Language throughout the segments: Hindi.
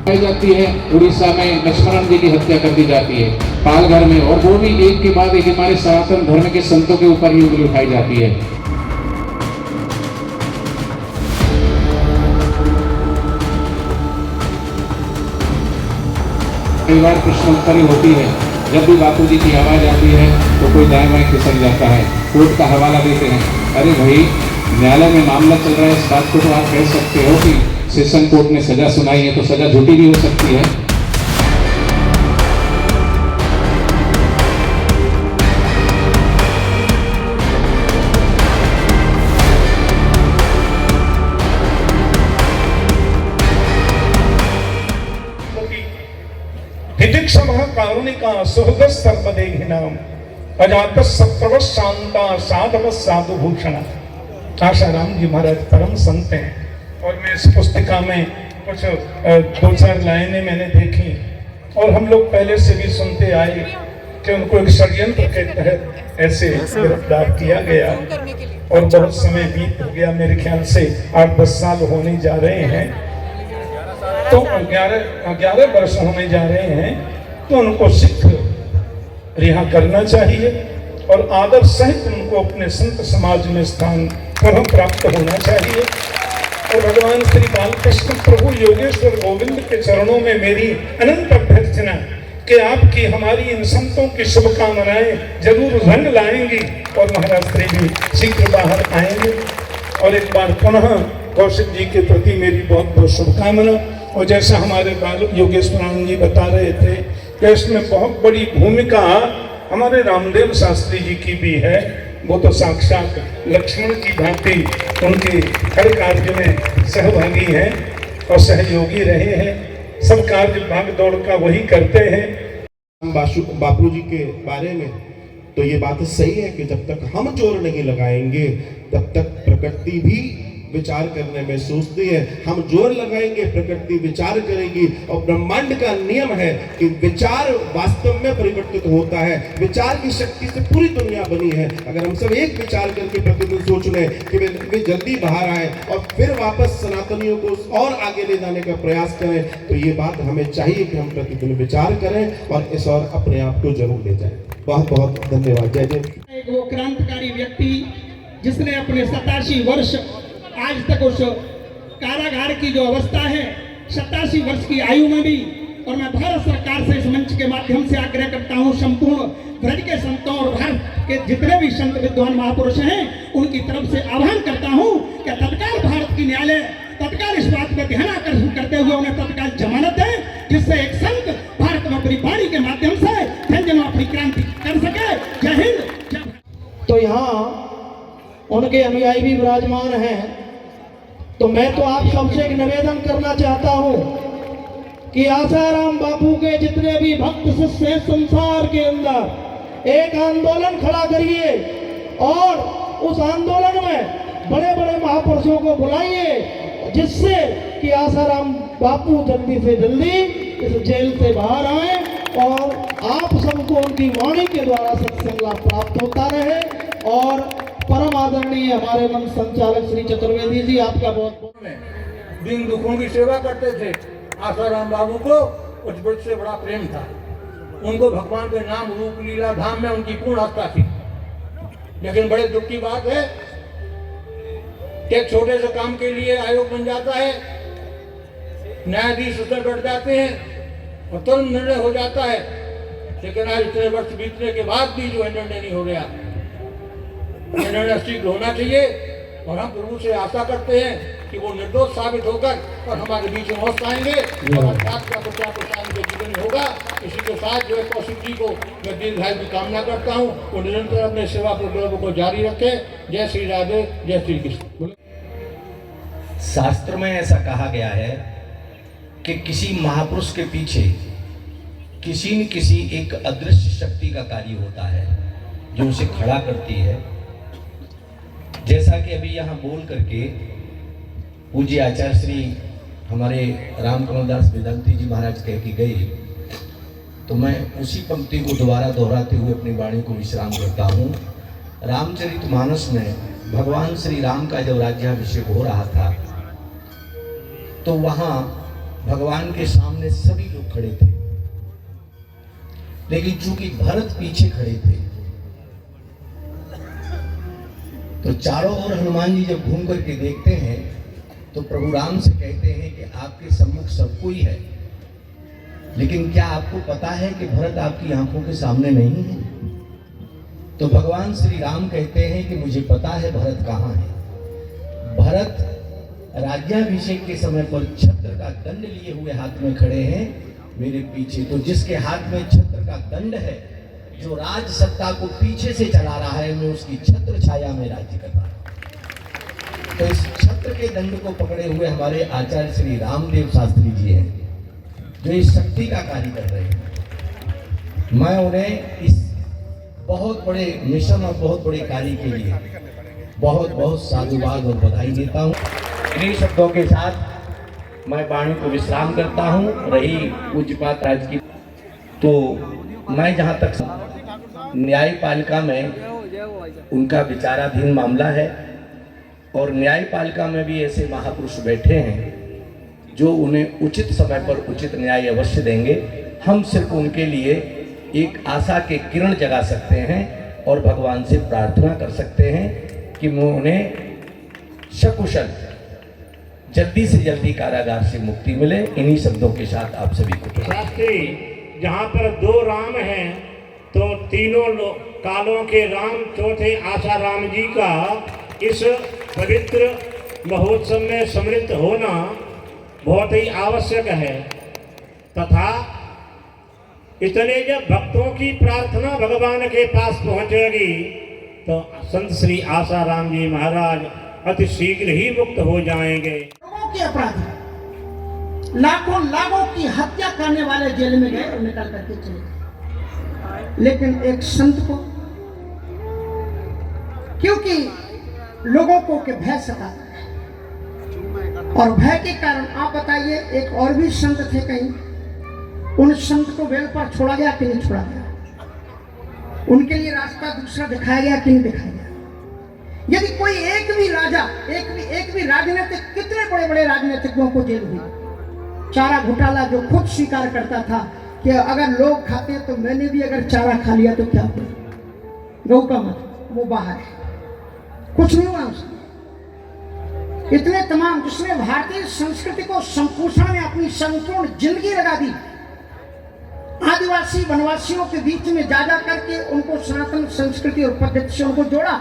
पाई जाती है। उड़ीसा में लक्ष्मण जी की हत्या कर दी जाती है पालघर में, और वो भी एक के बाद एक हमारे सनातन धर्म के संतों के ऊपर ही उंगली उठाई जाती है। कई बार प्रश्नोत्तरी होती है, जब भी बापू जी की आवाज आती है तो कोई दाएं बाएं खिसक जाता है, कोर्ट का हवाला देते हैं। अरे भाई, न्यायालय में मामला चल रहा है, इस बात को तो आप कह सकते हो कि सेशन कोर्ट ने सजा सुनाई है, तो सजा झूठी भी हो सकती है। तितिक्षमः कारुणिका सुहृदः सर्वदेहिनां अजातः शत्रवः शांता साधवः साधुभूषणा। आशाराम जी महाराज परम संत हैं, और मैं इस पुस्तिका में कुछ 2-4 लाइनें मैंने देखी, और हम लोग पहले से भी सुनते आए कि उनको एक षड्यंत्र के तहत ऐसे गिरफ्तार किया गया, और बहुत समय बीत हो गया, मेरे ख्याल से 8-10 साल होने जा रहे हैं, तो 11 वर्ष होने जा रहे हैं। तो उनको सिख रिहा करना चाहिए, और आदर सहित उनको अपने संत समाज में स्थान पुनः प्राप्त होना चाहिए। और भगवान श्री बालकृष्ण प्रभु योगेश्वर गोविंद के चरणों में मेरी अनंत अभ्यर्थना कि आपकी हमारी इन संतों की शुभकामनाएं जरूर रंग लाएंगी, और महाराज श्री भी शीघ्र बाहर आएंगे। और एक बार पुनः कौशिक जी के प्रति मेरी बहुत बहुत शुभकामना। और जैसा हमारे बाल योगेश्वरानंद जी बता रहे थे कि इसमें बहुत बड़ी भूमिका हमारे रामदेव शास्त्री जी की भी है। वो तो साक्षात लक्ष्मण की भांति उनके हर कार्य में सहभागी हैं और सहयोगी रहे हैं। सब कार्य भाग दौड़ का वही करते हैं। बापू जी के बारे में तो ये बात सही है कि जब तक हम जोर नहीं लगाएंगे तब तक प्रकृति भी विचार करने में सोचती है। हम जोर लगाएंगे, प्रकृति विचार करेगी, और ब्रह्मांड का नियम है कि विचार वास्तव में परिवर्तित होता है। विचार की शक्ति से पूरी दुनिया बनी है। अगर हम सब एक विचार करके प्रतिदिन सोच लें कि वे जल्दी बाहर आए और फिर वापस सनातनियों को और आगे ले जाने का प्रयास करें, तो ये बात हमें चाहिए कि हम प्रतिदिन विचार करें और इस और अपने आप को जरूर ले जाएं। बहुत बहुत धन्यवाद। जय जय। एक वो क्रांतिकारी व्यक्ति जिसने अपने 87 वर्ष आज तक उस कारागार की जो अवस्था है, 87 वर्ष की आयु में भी, और मैं भारत सरकार से इस मंच के माध्यम से आग्रह करता हूं, संपूर्ण ब्रज के संतों और भारत के जितने भी संत विद्वान महापुरुष हैं उनकी तरफ से आह्वान करता हूं कि तत्काल भारत की न्यायालय तत्काल इस बात पर ध्यान आकर्षण करते हुए उन्हें तत्काल जमानत है, जिससे एक संत भारत में अपनी वाणी के माध्यम से जन अपनी क्रांति कर सके। जय हिंद। तो यहाँ उनके अनुयायी भी विराजमान हैं, तो मैं तो आप सबसे एक निवेदन करना चाहता हूं कि आसाराम बापू के जितने भी भक्त शिष्य हैं संसार के अंदर, एक आंदोलन खड़ा करिए और उस आंदोलन में बड़े बड़े महापुरुषों को बुलाइए, जिससे कि आसाराम बापू जल्दी से जल्दी इस जेल से बाहर आए और आप सबको उनकी वाणी के द्वारा सत्संग लाभ प्राप्त होता रहे। और परम आदरणीय हमारे मन संचालक श्री चतुर्वेदी जी, आपका बहुत बहुत दिन दुखों की सेवा करते थे। आसाराम बाबू को उस ब्रज से बड़ा प्रेम था। उनको भगवान के नाम रूप लीला धाम में उनकी पूर्ण आस्था थी। लेकिन बड़े दुख की बात है कि छोटे से काम के लिए आयोग बन जाता है, न्यायाधीश उतर बैठ जाते हैं और तुरंत निर्णय हो जाता है। लेकिन आज इतने वर्ष बीतने के बाद भी जो है निर्णय नहीं हो गया। निर्णय शीघ्र होना चाहिए, और हम प्रभु से आशा करते हैं कि वो निर्दोष साबित होकर और हमारे बीच में मौत आएंगे और अर्थात का के जीवन में होगा। इसी के साथ जो है कौशिक जी को मैं दीर्घायु की कामना करता हूँ, वो निरंतर अपने सेवा प्रकल्प को जारी रखे। जय श्री राधे, जय श्री कृष्ण। शास्त्र में ऐसा कहा गया है कि किसी महापुरुष के पीछे किसी न किसी एक अदृश्य शक्ति का कार्य होता है जो उसे खड़ा करती है। जैसा कि अभी यहाँ बोल करके पूज्य आचार्य श्री हमारे रामकमल दास वेदांती जी महाराज कह के गए, तो मैं उसी पंक्ति को दोबारा दोहराते हुए अपनी वाणी को विश्राम करता हूँ। रामचरितमानस में भगवान श्री राम का जब राज्याभिषेक हो रहा था, तो वहाँ भगवान के सामने सभी लोग खड़े थे, लेकिन चूंकि भरत पीछे खड़े थे तो चारों ओर हनुमान जी जब घूम करके देखते हैं तो प्रभु राम से कहते हैं कि आपके सम्मुख सब कोई है, लेकिन क्या आपको पता है कि भरत आपकी आंखों के सामने नहीं है? तो भगवान श्री राम कहते हैं कि मुझे पता है भरत कहाँ है। भरत राज्याभिषेक के समय पर छत्र का दंड लिए हुए हाथ में खड़े हैं मेरे पीछे। तो जिसके हाथ में छत्र का दंड है, जो राज सत्ता को पीछे से चला रहा है, मैं उसकी छत्र छाया में राज्य कर रहा हूं। तो इस छत्र के दंड को पकड़े हुए हमारे आचार्य श्री रामदेव शास्त्री जी हैं, जो इस शक्ति का कार्य कर रहे हैं। मैं उन्हें इस बहुत बड़े मिशन और बहुत बड़े कार्य के लिए बहुत बहुत साधुवाद और बधाई देता हूँ। इन्हीं शब्दों के साथ मैं वाणी को विश्राम करता हूँ। रही पूज्यपात आज की, तो मैं जहाँ तक न्यायपालिका में उनका विचाराधीन मामला है, और न्यायपालिका में भी ऐसे महापुरुष बैठे हैं जो उन्हें उचित समय पर उचित न्याय अवश्य देंगे। हम सिर्फ उनके लिए एक आशा के किरण जगा सकते हैं और भगवान से प्रार्थना कर सकते हैं कि वो उन्हें सकुशल जल्दी से जल्दी कारागार से मुक्ति मिले। इन्हीं शब्दों के साथ आप सभी को शास्त्री, जहाँ पर दो राम हैं तो तीनों कालों के राम चौथे आशा राम जी का इस पवित्र महोत्सव में सम्मिलित होना बहुत ही आवश्यक है, तथा इतने जब भक्तों की प्रार्थना भगवान के पास पहुंचेगी तो संत श्री आशा राम जी महाराज अति शीघ्र ही मुक्त हो जाएंगे। लोगों के अपराधी लाखों लाखों की हत्या करने वाले जेल में गए और निकल करके चले गए, लेकिन एक संत को, क्योंकि लोगों को के भय सताता है, और भय के कारण आप बताइए एक और भी संत थे कहीं, उन संत को बेल पर छोड़ा गया कि नहीं छोड़ा गया? उनके लिए रास्ता दूसरा दिखाया गया कि नहीं दिखाया गया? यदि कोई एक भी राजा, एक भी राजनीतिक, कितने बड़े बड़े राजनीतिकों को जेल हुई। चारा घोटाला जो खुद स्वीकार करता था कि अगर लोग खाते तो मैंने भी अगर चारा खा लिया तो क्या हुआ, गौ का मत, वो बाहर है, कुछ नहीं हुआ उसने। इतने तमाम, जिसने भारतीय संस्कृति को संपोषण में अपनी संपूर्ण जिंदगी लगा दी, आदिवासी वनवासियों के बीच में जा करके उनको सनातन संस्कृति और पद्धति से उनको जोड़ा।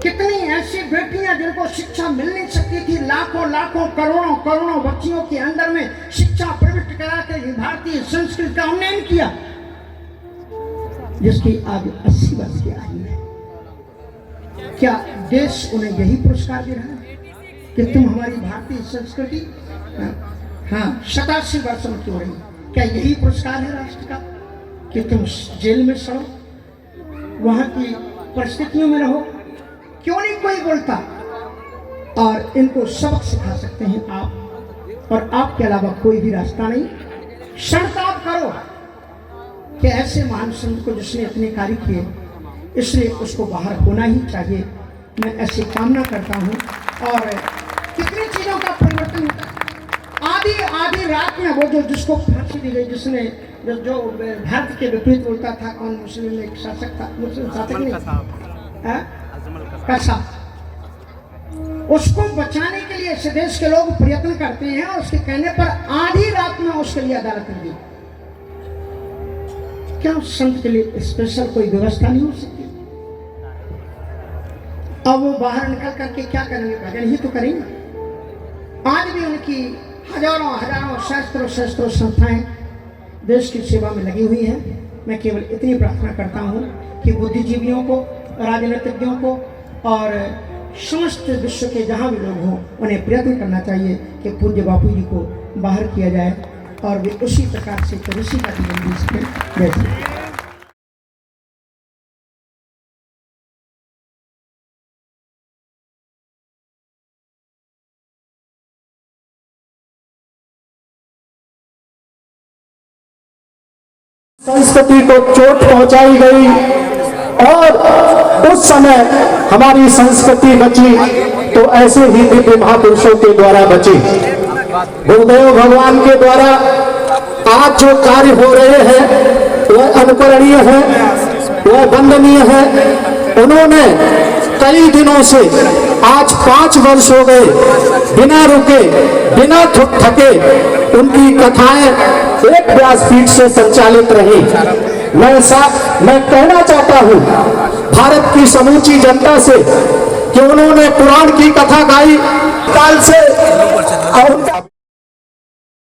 कितनी ऐसी बेटियां जिनको शिक्षा मिल नहीं सकती थी, लाखों लाखों करोड़ों करोड़ों बच्चियों के अंदर में शिक्षा प्रविष्ट करा कर भारतीय संस्कृति का उन्नयन किया, जिसकी आज 80 वर्ष की आयु है। क्या देश उन्हें यही पुरस्कार दे रहा है कि तुम हमारी भारतीय संस्कृति, हाँ 87 वर्षों की हो रही, क्या यही पुरस्कार है राष्ट्र का कि तुम जेल में सड़ो, वहां की परिस्थितियों में रहो? क्यों नहीं कोई बोलता? और इनको सबक सिखा सकते हैं आप, और आपके अलावा कोई भी रास्ता नहीं। शर्ताब करो कि ऐसे महान संत को जिसने इतने कार्य किए, इसलिए उसको बाहर होना ही चाहिए। मैं ऐसी कामना करता हूँ। और कितनी चीजों का परिवर्तन होता है। आधी रात में वो जो जिसको फांसी दी गई, जिसने जो भारत के विपरीत बोलता था, कौन मुस्लिम एक शासक था, मुस्लिम शासक नहीं, कसा, उसको बचाने के लिए इस देश के लोग प्रयत्न करते हैं, और उसके कहने पर आधी रात में उसके लिए अदालत कर दी। क्या उस संत के लिए स्पेशल कोई व्यवस्था नहीं हो सकती? अब वो बाहर निकल करके क्या करेंगे? भजन ही तो करेंगे। आज भी उनकी हजारों हजारों सहस्त्रों संस्थाएं देश की सेवा में लगी हुई हैं। मैं केवल इतनी प्रार्थना करता हूं कि बुद्धिजीवियों को, राजनीतिज्ञों को और समस्त विश्व के जहां भी लोग हों, उन्हें प्रयत्न करना चाहिए कि पूज्य बापू जी को बाहर किया जाए और वे उसी प्रकार से ऋषि का जीवन जी सकें। जैसे संस्कृति को चोट पहुंचाई गई और उस समय हमारी संस्कृति बची तो ऐसे ही दिव्य महापुरुषों के द्वारा बची। गुरुदेव भगवान के द्वारा आज जो कार्य हो रहे हैं वह अनुकरणीय है, वह वंदनीय है। उन्होंने कई दिनों से आज 5 वर्ष हो गए बिना रुके बिना थके उनकी कथाएं एक व्यासपीठ से संचालित रही। मैं कहना चाहता हूं भारत की समूची जनता से कि उन्होंने पुराण की कथा गाई काल से और